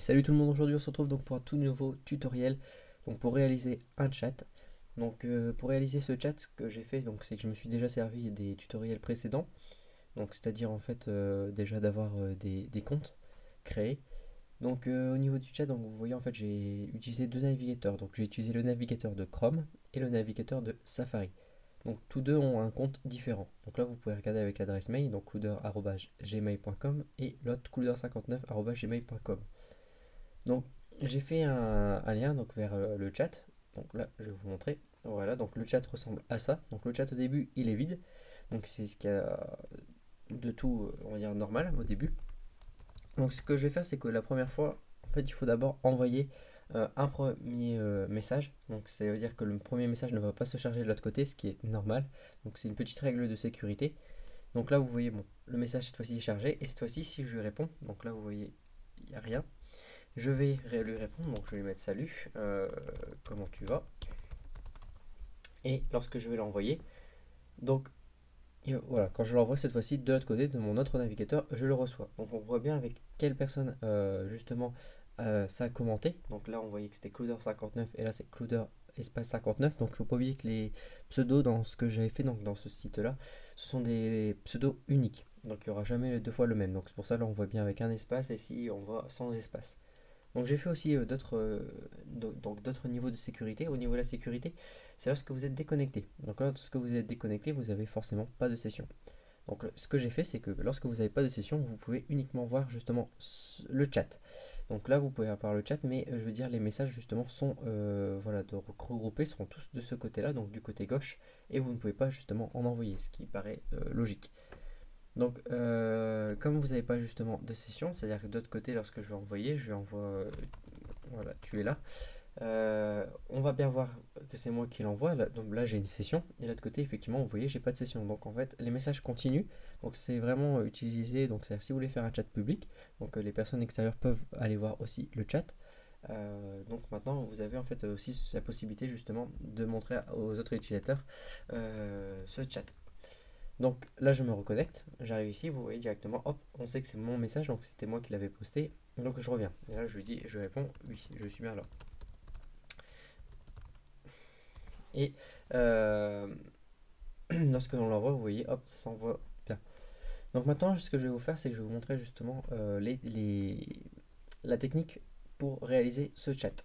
Salut tout le monde, aujourd'hui on se retrouve donc pour un tout nouveau tutoriel donc pour réaliser un chat. Pour réaliser ce chat, ce que j'ai fait donc c'est que je me suis déjà servi des tutoriels précédents. Donc c'est-à-dire en fait déjà d'avoir des comptes créés. Au niveau du chat, donc vous voyez en fait j'ai utilisé deux navigateurs. Donc j'ai utilisé le navigateur de Chrome et le navigateur de Safari. Donc tous deux ont un compte différent. Donc là vous pouvez regarder avec l'adresse mail, donc cloudeur@gmail.com et l'autre cloudeur59@gmail.com. Donc j'ai fait un lien donc vers le chat. Donc là je vais vous montrer. Voilà, donc le chat ressemble à ça. Donc le chat au début il est vide. Donc c'est ce qu'il y a de tout, on va dire normal au début. Donc ce que je vais faire c'est que la première fois, en fait il faut d'abord envoyer un premier message. Donc ça veut dire que le premier message ne va pas se charger de l'autre côté, ce qui est normal. Donc c'est une petite règle de sécurité. Donc là vous voyez bon, le message cette fois-ci est chargé et cette fois-ci si je lui réponds, donc là vous voyez il n'y a rien. Je vais lui répondre, donc je vais lui mettre salut, comment tu vas? Et lorsque je vais l'envoyer, donc voilà, quand je l'envoie cette fois-ci de l'autre côté de mon autre navigateur, je le reçois. Donc on voit bien avec quelle personne justement ça a commenté. Donc là on voyait que c'était Cloudeur59 et là c'est Cloudeur espace 59. Donc il ne faut pas oublier que les pseudos dans ce que j'avais fait donc dans ce site-là, ce sont des pseudos uniques. Donc il n'y aura jamais deux fois le même. Donc c'est pour ça là on voit bien avec un espace et ici on voit sans espace. Donc j'ai fait aussi d'autres niveaux de sécurité. Au niveau de la sécurité, c'est lorsque vous êtes déconnecté. Donc lorsque vous êtes déconnecté, vous n'avez forcément pas de session. Donc ce que j'ai fait, c'est que lorsque vous n'avez pas de session, vous pouvez uniquement voir justement le chat. Donc là, vous pouvez avoir le chat, mais je veux dire, les messages justement sont voilà, regroupés, seront tous de ce côté-là, donc du côté gauche, et vous ne pouvez pas justement en envoyer, ce qui paraît logique. Comme vous n'avez pas justement de session, c'est-à-dire que de l'autre côté, lorsque je vais envoyer, je lui envoie, voilà, tu es là. On va bien voir que c'est moi qui l'envoie. Donc là, j'ai une session. Et de l'autre côté, effectivement, vous voyez, j'ai pas de session. Donc en fait, les messages continuent. Donc c'est vraiment utilisé. Donc c'est-à-dire si vous voulez faire un chat public, donc les personnes extérieures peuvent aller voir aussi le chat. Donc maintenant, vous avez en fait aussi la possibilité justement de montrer aux autres utilisateurs ce chat. Donc là, je me reconnecte, j'arrive ici, vous voyez directement, hop, on sait que c'est mon message, donc c'était moi qui l'avais posté. Donc je reviens. Et là, je lui dis, je réponds, oui, je suis bien là. Et lorsque l'on l'envoie, vous voyez, hop, ça s'envoie bien. Donc maintenant, ce que je vais vous faire, c'est que je vais vous montrer justement la technique pour réaliser ce chat.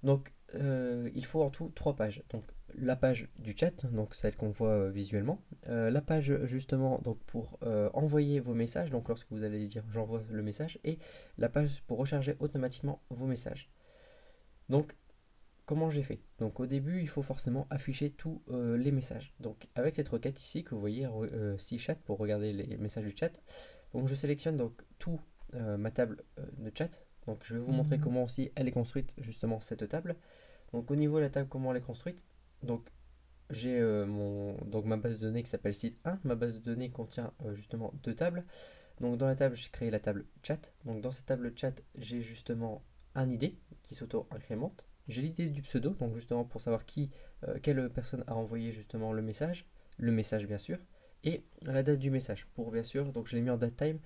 Il faut en tout trois pages. Donc la page du chat, donc celle qu'on voit visuellement, la page justement donc pour envoyer vos messages, donc lorsque vous allez dire j'envoie le message, et la page pour recharger automatiquement vos messages. Donc comment j'ai fait? Donc au début, il faut forcément afficher tous les messages. Donc avec cette requête ici que vous voyez, si chat pour regarder les messages du chat, donc je sélectionne donc tout ma table de chat. Donc je vais vous montrer comment aussi elle est construite justement cette table. Donc au niveau de la table, comment elle est construite, donc j'ai donc ma base de données qui s'appelle site 1. Ma base de données contient justement deux tables. Donc dans la table, j'ai créé la table chat. Donc dans cette table chat, j'ai justement un ID qui s'auto-incrémente. J'ai l'idée du pseudo, donc justement pour savoir quelle personne a envoyé justement le message bien sûr, et la date du message pour bien sûr, donc je l'ai mis en date time,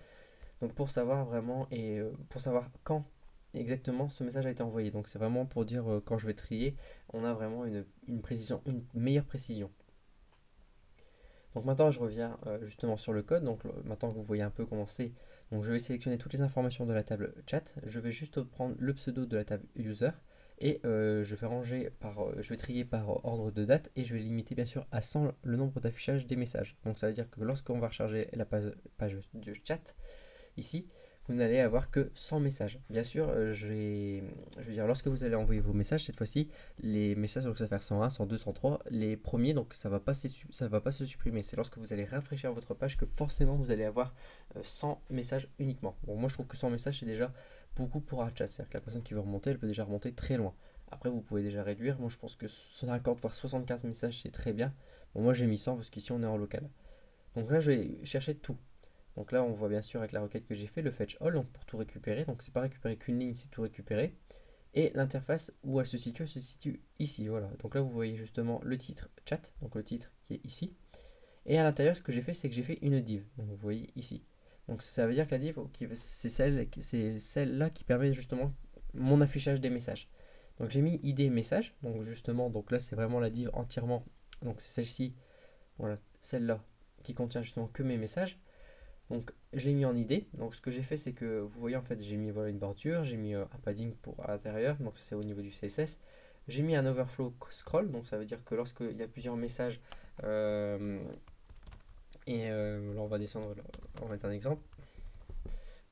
donc pour savoir vraiment et pour savoir quand exactement ce message a été envoyé. Donc c'est vraiment pour dire quand je vais trier, on a vraiment une précision, une meilleure précision. Donc maintenant je reviens justement sur le code. Donc maintenant que vous voyez un peu comment c'est, donc je vais sélectionner toutes les informations de la table chat. Je vais juste prendre le pseudo de la table user et je vais trier par ordre de date et je vais limiter bien sûr à 100 le nombre d'affichages des messages. Donc ça veut dire que lorsqu'on va recharger la page de chat, ici, vous n'allez avoir que 100 messages. Bien sûr, je veux dire, lorsque vous allez envoyer vos messages, cette fois-ci, les messages, donc ça va faire 101, 102, 103, les premiers, donc ça va pas se supprimer. C'est lorsque vous allez rafraîchir votre page que forcément vous allez avoir 100 messages uniquement. Bon, moi je trouve que 100 messages, c'est déjà beaucoup pour un chat. C'est-à-dire que la personne qui veut remonter, elle peut déjà remonter très loin. Après, vous pouvez déjà réduire. Moi, je pense que 50 voire 75 messages, c'est très bien. Bon, moi, j'ai mis 100 parce qu'ici, on est en local. Donc là, je vais chercher tout. Donc là, on voit bien sûr avec la requête que j'ai fait le fetch all donc pour tout récupérer. Donc c'est pas récupérer qu'une ligne, c'est tout récupérer. Et l'interface où elle se situe ici. Voilà. Donc là, vous voyez justement le titre chat, donc le titre qui est ici. Et à l'intérieur, ce que j'ai fait, c'est que j'ai fait une div. Donc vous voyez ici. Donc ça veut dire que la div, c'est celle-là qui permet justement mon affichage des messages. Donc j'ai mis ID message, donc justement, donc là c'est vraiment la div entièrement, donc c'est celle-ci, voilà, celle-là qui contient justement que mes messages. Donc je l'ai mis en ID, donc ce que j'ai fait c'est que vous voyez en fait j'ai mis voilà, une bordure, j'ai mis un padding pour à l'intérieur, donc c'est au niveau du CSS. J'ai mis un overflow scroll, donc ça veut dire que lorsqu'il y a plusieurs messages, là on va descendre, on va mettre un exemple.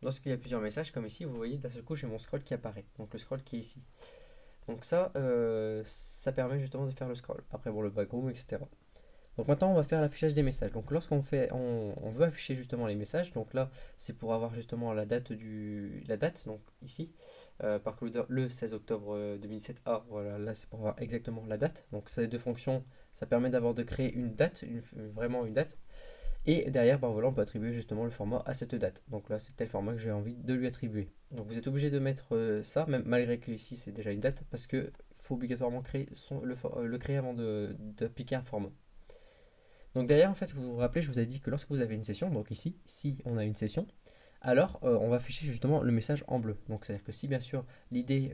Lorsqu'il y a plusieurs messages comme ici, vous voyez d'un seul coup j'ai mon scroll qui apparaît, donc le scroll qui est ici. Donc ça, ça permet justement de faire le scroll. Après bon le background, etc. Donc maintenant on va faire l'affichage des messages. Donc lorsqu'on fait, on veut afficher justement les messages. Donc là c'est pour avoir justement la date. Donc ici, parcloader le 16 octobre 2017. Ah voilà, là c'est pour avoir exactement la date. Donc ces deux fonctions, ça permet d'abord de créer une date, vraiment une date. Et derrière, bah voilà, on peut attribuer justement le format à cette date. Donc là, c'est tel format que j'ai envie de lui attribuer. Donc vous êtes obligé de mettre ça, même malgré que ici c'est déjà une date, parce que faut obligatoirement créer le créer avant d'appliquer un format. Donc derrière, en fait, vous vous rappelez, je vous ai dit que lorsque vous avez une session, donc ici, si on a une session, alors on va afficher justement le message en bleu. Donc c'est-à-dire que si bien sûr l'idée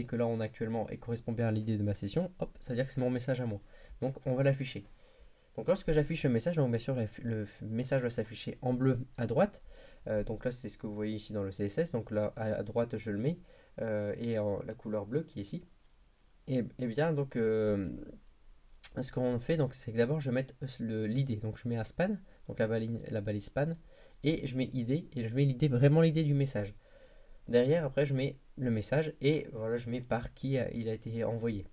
que là on a actuellement et correspond bien à l'idée de ma session, hop, ça veut dire que c'est mon message à moi. Donc on va l'afficher. Donc lorsque j'affiche le message, donc bien sûr le message va s'afficher en bleu à droite. Donc là c'est ce que vous voyez ici dans le CSS. Donc là à droite je le mets et la couleur bleue qui est ici. Et bien donc ce qu'on fait donc c'est que d'abord je vais mettre l'id. Donc je mets un span, donc la balise span et je mets id et je mets l'idée vraiment l'idée du message. Derrière après je mets le message et voilà je mets par qui il a été envoyé.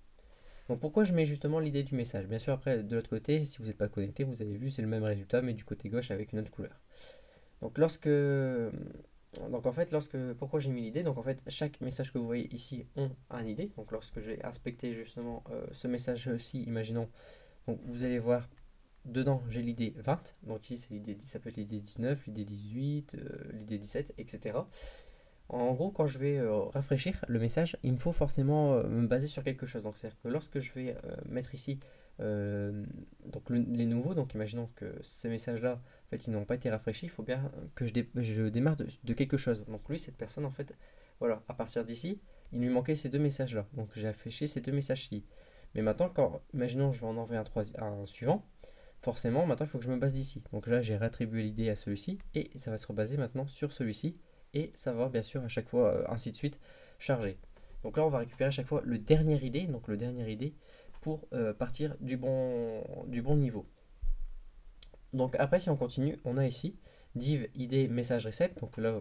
Donc pourquoi je mets justement l'idée du message? Bien sûr après de l'autre côté, si vous n'êtes pas connecté, vous avez vu c'est le même résultat mais du côté gauche avec une autre couleur. Donc donc en fait pourquoi j'ai mis l'idée? Donc en fait chaque message que vous voyez ici ont un idée. Donc lorsque je vais inspecter justement ce message-ci, imaginons, donc vous allez voir dedans j'ai l'idée 20. Donc ici c'est l'idée, ça peut être l'idée 19, l'idée 18, l'idée 17, etc. En gros, quand je vais rafraîchir le message, il me faut forcément me baser sur quelque chose. Donc, c'est-à-dire que lorsque je vais mettre ici donc les nouveaux, donc imaginons que ces messages-là, en fait, ils n'ont pas été rafraîchis, il faut bien que je démarre de quelque chose. Donc, lui, cette personne, en fait, voilà, à partir d'ici, il lui manquait ces deux messages-là. Donc, j'ai affiché ces deux messages-ci. Mais maintenant, imaginons, je vais en envoyer un suivant, forcément, maintenant, il faut que je me base d'ici. Donc là, j'ai réattribué l'idée à celui-ci et ça va se rebaser maintenant sur celui-ci et ça va bien sûr à chaque fois ainsi de suite charger. Donc là on va récupérer à chaque fois le dernier ID, donc le dernier ID pour partir du bon niveau. Donc après si on continue, on a ici div id message recept, donc là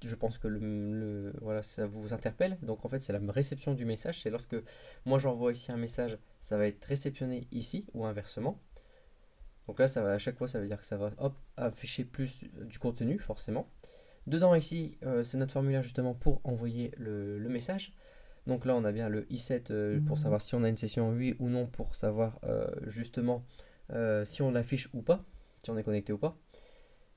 je pense que voilà, ça vous interpelle. Donc en fait c'est la réception du message, c'est lorsque moi j'envoie ici un message, ça va être réceptionné ici ou inversement. Donc là ça va, à chaque fois ça veut dire que ça va hop, afficher plus du contenu forcément. Dedans ici, c'est notre formulaire justement pour envoyer le message. Donc là, on a bien le i7 pour savoir si on a une session oui ou non, pour savoir justement si on l'affiche ou pas, si on est connecté ou pas.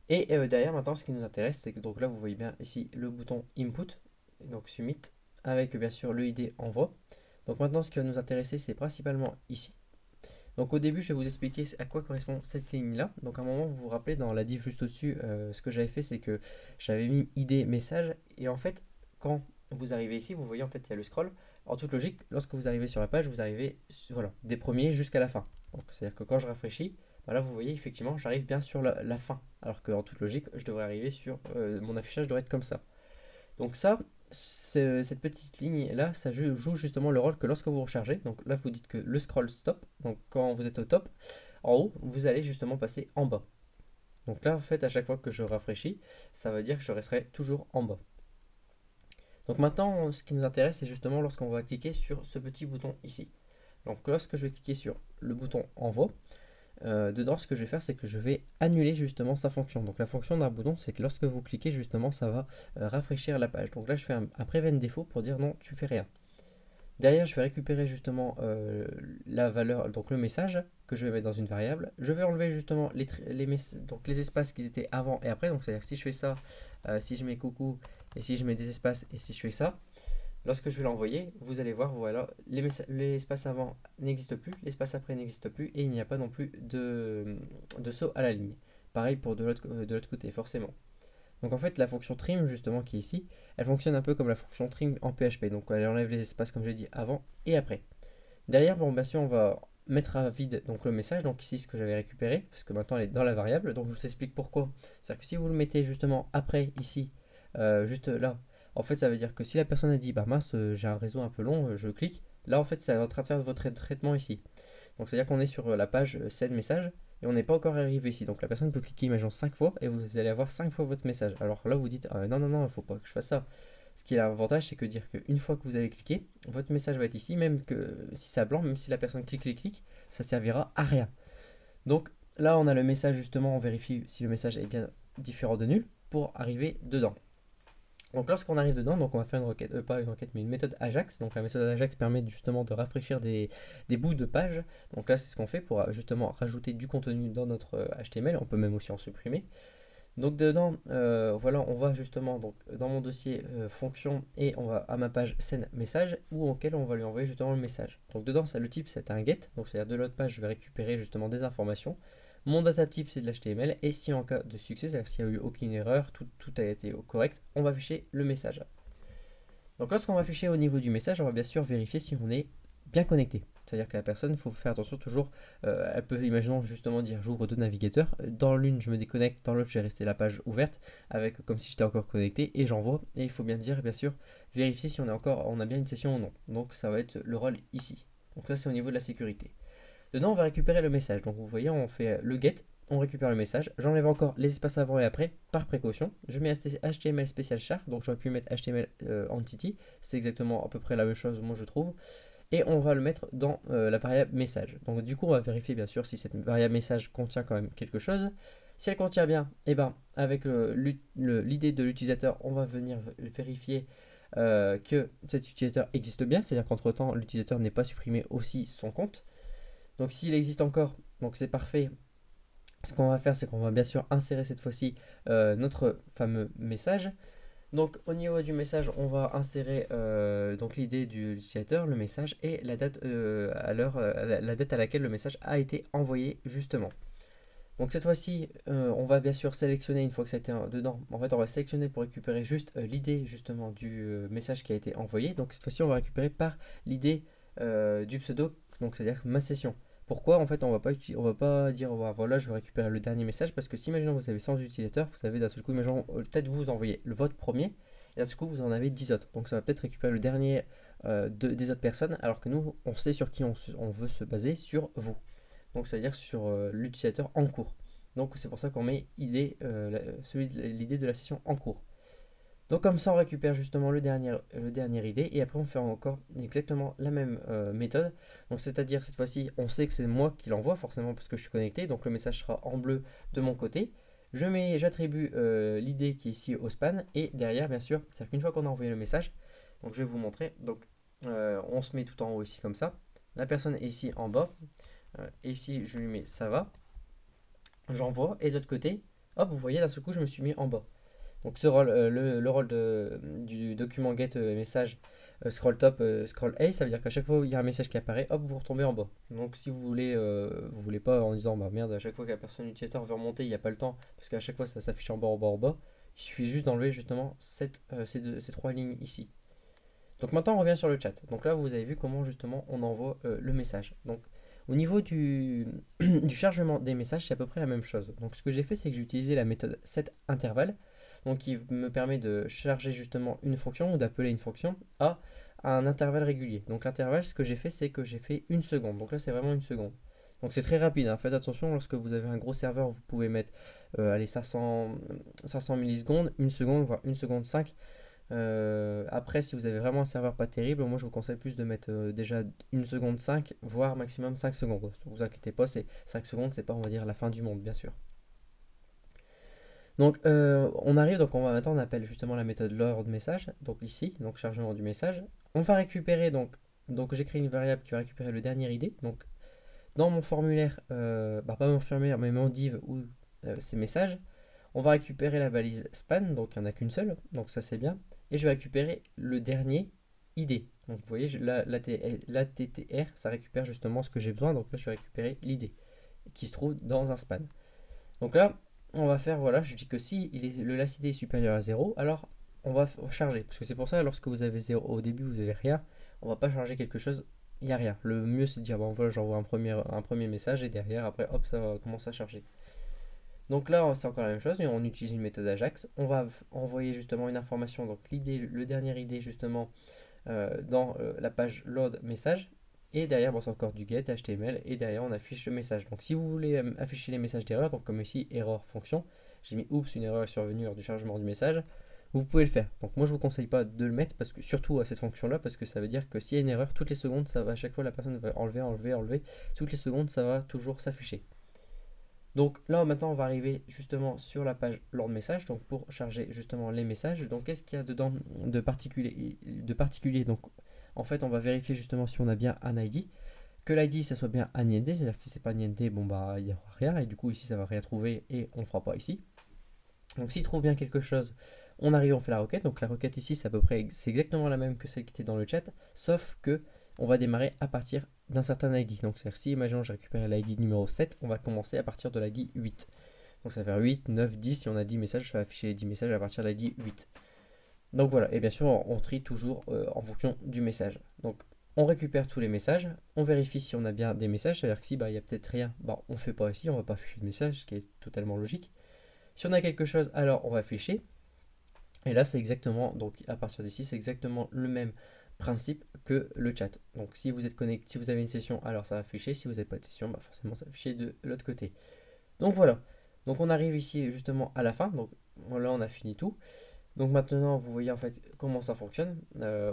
Et derrière, maintenant, ce qui nous intéresse, c'est que donc là, vous voyez bien ici le bouton input, donc submit, avec bien sûr le ID envoi. Donc maintenant, ce qui va nous intéresser, c'est principalement ici. Donc au début, je vais vous expliquer à quoi correspond cette ligne-là. Donc à un moment, vous vous rappelez, dans la div juste au-dessus, ce que j'avais fait, c'est que j'avais mis ID message. Et en fait, quand vous arrivez ici, vous voyez en fait, il y a le scroll. En toute logique, lorsque vous arrivez sur la page, vous arrivez voilà, des premiers jusqu'à la fin. Donc c'est-à-dire que quand je rafraîchis, bah là vous voyez effectivement, j'arrive bien sur la fin. Alors qu'en toute logique, je devrais arriver sur mon affichage devrait être comme ça. Donc ça, cette petite ligne là, ça joue justement le rôle que lorsque vous rechargez, donc là vous dites que le scroll stop, donc quand vous êtes au top, en haut, vous allez justement passer en bas. Donc là en fait à chaque fois que je rafraîchis, ça veut dire que je resterai toujours en bas. Donc maintenant ce qui nous intéresse c'est justement lorsqu'on va cliquer sur ce petit bouton ici. Donc lorsque je vais cliquer sur le bouton envoi, dedans ce que je vais faire c'est que je vais annuler justement sa fonction. Donc la fonction d'un bouton c'est que lorsque vous cliquez justement ça va rafraîchir la page. Donc là je fais un prevent défaut pour dire non tu fais rien. Derrière je vais récupérer justement la valeur, donc le message que je vais mettre dans une variable. Je vais enlever justement donc les espaces qui étaient avant et après. Donc c'est à dire que si je fais ça, si je mets coucou et si je mets des espaces et si je fais ça, lorsque je vais l'envoyer, vous allez voir, voilà, l'espace avant n'existe plus, l'espace après n'existe plus et il n'y a pas non plus de saut à la ligne. pareil pour de l'autre côté, forcément. Donc en fait, la fonction trim, justement, qui est ici, elle fonctionne un peu comme la fonction trim en PHP. Donc elle enlève les espaces, comme j'ai dit, avant et après. Derrière, bon, bien sûr, on va mettre à vide donc, le message. Donc ici, ce que j'avais récupéré, parce que maintenant, elle est dans la variable. Donc je vous explique pourquoi. C'est-à-dire que si vous le mettez justement après, ici, juste là, en fait, ça veut dire que si la personne a dit, bah mince, j'ai un réseau un peu long, je clique. Là, en fait, ça est en train de faire votre traitement ici. Donc c'est-à-dire qu'on est sur la page send message et on n'est pas encore arrivé ici. Donc la personne peut cliquer, imaginons 5 fois et vous allez avoir 5 fois votre message. Alors là, vous dites, non, non, non, il ne faut pas que je fasse ça. Ce qui est l'avantage, c'est que dire qu'une fois que vous avez cliqué, votre message va être ici, même que si ça blanc, même si la personne clique, ça servira à rien. Donc là, on a le message justement, on vérifie si le message est bien différent de nul pour arriver dedans. Donc lorsqu'on arrive dedans, donc on va faire une requête, pas une requête, mais une méthode Ajax. Donc la méthode Ajax permet justement de rafraîchir des bouts de page. Donc là, c'est ce qu'on fait pour justement rajouter du contenu dans notre HTML. On peut même aussi en supprimer. Donc dedans, voilà, on va justement donc, dans mon dossier fonction et on va à ma page send message ou auquel on va lui envoyer justement le message. Donc dedans, ça, le type c'est un get, donc c'est-à-dire de l'autre page, je vais récupérer justement des informations. Mon data type c'est de l'HTML et si en cas de succès, c'est-à-dire s'il n'y a eu aucune erreur, tout a été correct, on va afficher le message. Donc lorsqu'on va afficher au niveau du message, on va bien sûr vérifier si on est bien connecté. C'est-à-dire que la personne, il faut faire attention toujours, elle peut, imaginons justement dire j'ouvre deux navigateurs, dans l'une je me déconnecte, dans l'autre je vais rester la page ouverte, avec comme si j'étais encore connecté, et j'envoie, et il faut bien dire, bien sûr, vérifier si on a bien une session ou non. Donc ça va être le rôle ici. Donc là c'est au niveau de la sécurité. Dedans on va récupérer le message, donc vous voyez on fait le get, on récupère le message, j'enlève encore les espaces avant et après, par précaution, je mets HTML special char, donc j'aurais pu mettre HTML entity, c'est exactement à peu près la même chose moi je trouve, et on va le mettre dans la variable message. Donc du coup, on va vérifier bien sûr si cette variable message contient quand même quelque chose. Si elle contient bien, et ben avec l'idée de l'utilisateur, on va venir vérifier que cet utilisateur existe bien, c'est-à-dire qu'entre temps, l'utilisateur n'est pas supprimé aussi son compte. Donc s'il existe encore, donc c'est parfait. Ce qu'on va faire, c'est qu'on va bien sûr insérer cette fois-ci notre fameux message. Donc au niveau du message, on va insérer donc l'idée de l'utilisateur, le message et la date la date à laquelle le message a été envoyé justement. Donc cette fois-ci, on va bien sûr sélectionner une fois que ça a été dedans. En fait, on va sélectionner pour récupérer juste l'idée justement du message qui a été envoyé. Donc cette fois-ci, on va récupérer par l'idée du pseudo, donc c'est-à-dire ma session. Pourquoi en fait on va pas dire voilà je vais récupérer le dernier message parce que si imaginons vous avez 100 utilisateurs, vous avez d'un seul coup, imaginons peut-être vous envoyez le vote premier et d'un seul coup vous en avez 10 autres. Donc ça va peut-être récupérer le dernier des autres personnes alors que nous on sait sur qui on veut se baser sur vous. Donc c'est-à-dire sur l'utilisateur en cours. Donc c'est pour ça qu'on met l'idée de la session en cours. Donc comme ça on récupère justement le dernier idée et après on fait encore exactement la même méthode. Donc c'est-à-dire cette fois-ci on sait que c'est moi qui l'envoie forcément parce que je suis connecté. Donc le message sera en bleu de mon côté. J'attribue l'idée qui est ici au span et derrière bien sûr, c'est-à-dire qu'une fois qu'on a envoyé le message, donc je vais vous montrer. Donc on se met tout en haut ici comme ça. La personne est ici en bas. Et ici je lui mets ça va. J'envoie et de l'autre côté, hop vous voyez d'un seul coup je me suis mis en bas. Donc ce rôle, le rôle du document get message scroll top, scroll A, ça veut dire qu'à chaque fois où il y a un message qui apparaît, hop, vous retombez en bas. Donc si vous voulez pas en disant bah merde, à chaque fois que la personne utilisateur veut remonter, il n'y a pas le temps, parce qu'à chaque fois ça s'affiche en bas, en bas, en bas, il suffit juste d'enlever justement ces trois lignes ici. Donc maintenant on revient sur le chat. Donc là vous avez vu comment justement on envoie le message. Donc au niveau du chargement des messages, c'est à peu près la même chose. Donc ce que j'ai fait, c'est que j'ai utilisé la méthode setIntervalle, donc qui me permet de charger justement une fonction ou d'appeler une fonction à un intervalle régulier. Donc l'intervalle, ce que j'ai fait, c'est que j'ai fait une seconde. Donc là, c'est vraiment une seconde. Donc c'est très rapide, hein. Faites attention, lorsque vous avez un gros serveur, vous pouvez mettre 500 millisecondes, une seconde, voire une seconde 5. Après, si vous avez vraiment un serveur pas terrible, moi je vous conseille plus de mettre déjà une seconde 5, voire maximum 5 secondes. Ne vous inquiétez pas, c'est 5 secondes, c'est pas on va dire la fin du monde, bien sûr. Donc on arrive, donc maintenant on appelle justement la méthode load message, donc ici, donc chargement du message. On va récupérer donc j'écris une variable qui va récupérer le dernier ID. Donc dans mon formulaire, pas mon formulaire, mais mon div où ces messages, on va récupérer la balise span, donc il n'y en a qu'une seule, donc ça c'est bien. Et je vais récupérer le dernier ID. Donc vous voyez, la TTR, ça récupère justement ce que j'ai besoin, donc là je vais récupérer l'ID qui se trouve dans un span. Donc là, on va faire, voilà, je dis que si le last ID est supérieur à 0, alors on va charger. Parce que c'est pour ça, lorsque vous avez 0 au début, vous avez rien, on va pas charger quelque chose, il n'y a rien. Le mieux, c'est de dire, bon, voilà, j'envoie un premier message et derrière, après, hop, ça va commencer à charger. Donc là, c'est encore la même chose, et on utilise une méthode Ajax. On va envoyer justement une information, donc l'idée, le dernier ID justement, dans la page load message. Et derrière, bon, c'est encore du get HTML, et derrière, on affiche le message. Donc si vous voulez afficher les messages d'erreur, donc comme ici, erreur fonction, j'ai mis oups, une erreur est survenue lors du chargement du message, vous pouvez le faire. Donc moi, je vous conseille pas de le mettre, parce que surtout à cette fonction-là, parce que ça veut dire que s'il y a une erreur, toutes les secondes, ça va, à chaque fois, la personne va enlever, toutes les secondes, ça va toujours s'afficher. Donc là maintenant on va arriver justement sur la page Load Message, donc pour charger justement les messages. Donc qu'est-ce qu'il y a dedans de particulier. Donc en fait on va vérifier justement si on a bien un ID, que l'ID ça soit bien un IND, c'est-à-dire que si c'est pas un IND, bon bah il n'y aura rien, et du coup ici ça va rien trouver et on ne fera pas ici. Donc s'il trouve bien quelque chose, on arrive, on fait la requête. Donc la requête ici c'est à peu près, c'est exactement la même que celle qui était dans le chat, sauf que on va démarrer à partir d'un certain ID. Donc c'est-à-dire si imaginons je récupère l'ID numéro 7, on va commencer à partir de l'ID 8. Donc ça va faire 8, 9, 10, si on a 10 messages, ça va afficher les 10 messages à partir de l'ID 8. Donc voilà, et bien sûr on trie toujours en fonction du message. Donc on récupère tous les messages, on vérifie si on a bien des messages, c'est-à-dire que si il y a peut-être rien, on ne fait pas ici, on ne va pas afficher de message, ce qui est totalement logique. Si on a quelque chose, alors on va afficher. Et là, c'est exactement, donc à partir d'ici, c'est exactement le même principe que le chat. Donc si vous êtes connecté, si vous avez une session, alors ça va afficher. Si vous n'avez pas de session, forcément ça va afficher de l'autre côté. Donc voilà. Donc on arrive ici justement à la fin. Donc là, on a fini tout. Donc maintenant, vous voyez en fait comment ça fonctionne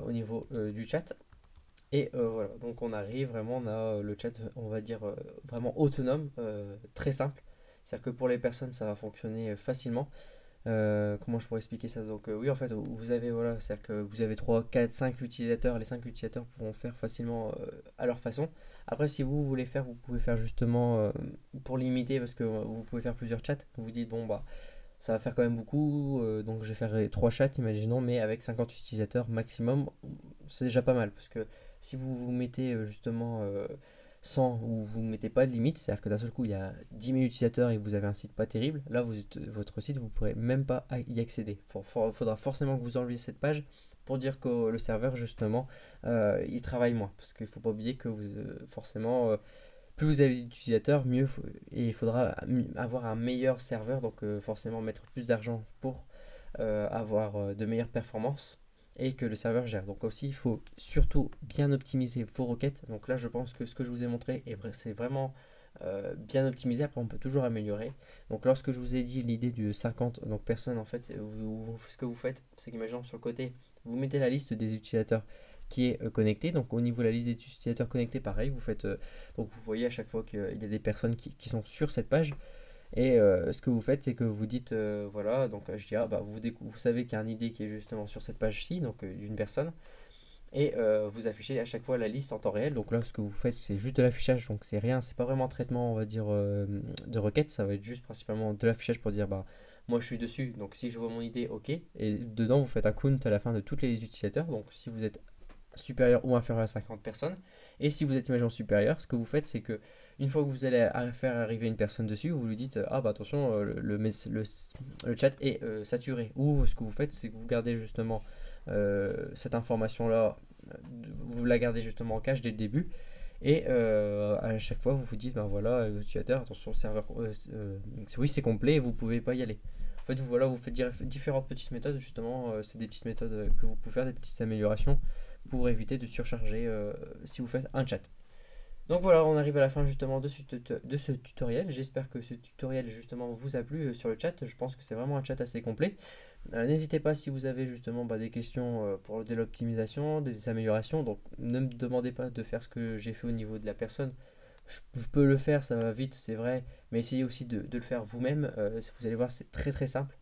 au niveau du chat. Et voilà. Donc on arrive vraiment, on a le chat, on va dire vraiment autonome, très simple. C'est-à-dire que pour les personnes, ça va fonctionner facilement. Comment je pourrais expliquer ça? Donc oui, en fait, vous avez, voilà, c'est-à-dire que vous avez 3 4 5 utilisateurs. Les 5 utilisateurs pourront faire facilement à leur façon. Après, si vous voulez faire, vous pouvez faire justement pour limiter, parce que vous pouvez faire plusieurs chats. Vous vous dites, bon, bah, ça va faire quand même beaucoup, donc je vais faire 3 chats, imaginons, mais avec 50 utilisateurs maximum, c'est déjà pas mal. Parce que si vous vous mettez justement 100 ou vous ne mettez pas de limite, c'est-à-dire que d'un seul coup il y a 10 000 utilisateurs et vous avez un site pas terrible, là votre site vous ne pourrez même pas y accéder. Il faudra forcément que vous enleviez cette page pour dire que le serveur justement il travaille moins. Parce qu'il ne faut pas oublier que forcément plus vous avez d'utilisateurs, mieux et il faudra avoir un meilleur serveur, donc forcément mettre plus d'argent pour avoir de meilleures performances et que le serveur gère. Donc aussi, il faut surtout bien optimiser vos requêtes. Donc là, je pense que ce que je vous ai montré, c'est vraiment bien optimisé. Après, on peut toujours améliorer. Donc lorsque je vous ai dit l'idée du 50 donc personnes, en fait, ce que vous faites, c'est qu'imaginons sur le côté, vous mettez la liste des utilisateurs qui est connectée. Donc au niveau de la liste des utilisateurs connectés, pareil, vous faites, donc vous voyez à chaque fois qu'il y a des personnes qui sont sur cette page. Et ce que vous faites, c'est que vous dites, voilà, donc je dis, vous savez qu'il y a un ID qui est justement sur cette page-ci, donc d'une personne, et vous affichez à chaque fois la liste en temps réel. Donc là, ce que vous faites, c'est juste de l'affichage, donc c'est rien, c'est pas vraiment un traitement, on va dire, de requête, ça va être juste principalement de l'affichage pour dire, moi je suis dessus, donc si je vois mon ID, ok, et dedans vous faites un count à la fin de tous les utilisateurs, donc si vous êtes supérieur ou inférieur à 50 personnes. Et si vous êtes imaginons supérieur, ce que vous faites, c'est que une fois que vous allez faire arriver une personne dessus, vous lui dites attention, le chat est saturé. Ou ce que vous faites, c'est que vous gardez justement cette information-là, vous la gardez justement en cache dès le début. Et à chaque fois, vous vous dites, voilà, l'utilisateur, attention, le serveur, oui, c'est complet, et vous pouvez pas y aller. En fait, vous faites différentes petites méthodes, justement, c'est des petites méthodes que vous pouvez faire, des petites améliorations pour éviter de surcharger si vous faites un chat. Donc voilà, on arrive à la fin justement de ce tutoriel. J'espère que ce tutoriel justement vous a plu sur le chat. Je pense que c'est vraiment un chat assez complet. N'hésitez pas si vous avez justement des questions pour de l'optimisation, des améliorations. Donc ne me demandez pas de faire ce que j'ai fait au niveau de la personne. Je peux le faire, ça va vite, c'est vrai. Mais essayez aussi de le faire vous-même. Vous allez voir, c'est très très simple.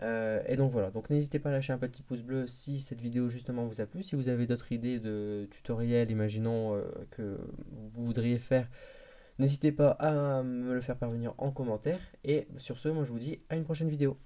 Et donc voilà, donc n'hésitez pas à lâcher un petit pouce bleu si cette vidéo justement vous a plu. Si vous avez d'autres idées de tutoriels, imaginons que vous voudriez faire, n'hésitez pas à me le faire parvenir en commentaire. Et sur ce, moi je vous dis à une prochaine vidéo.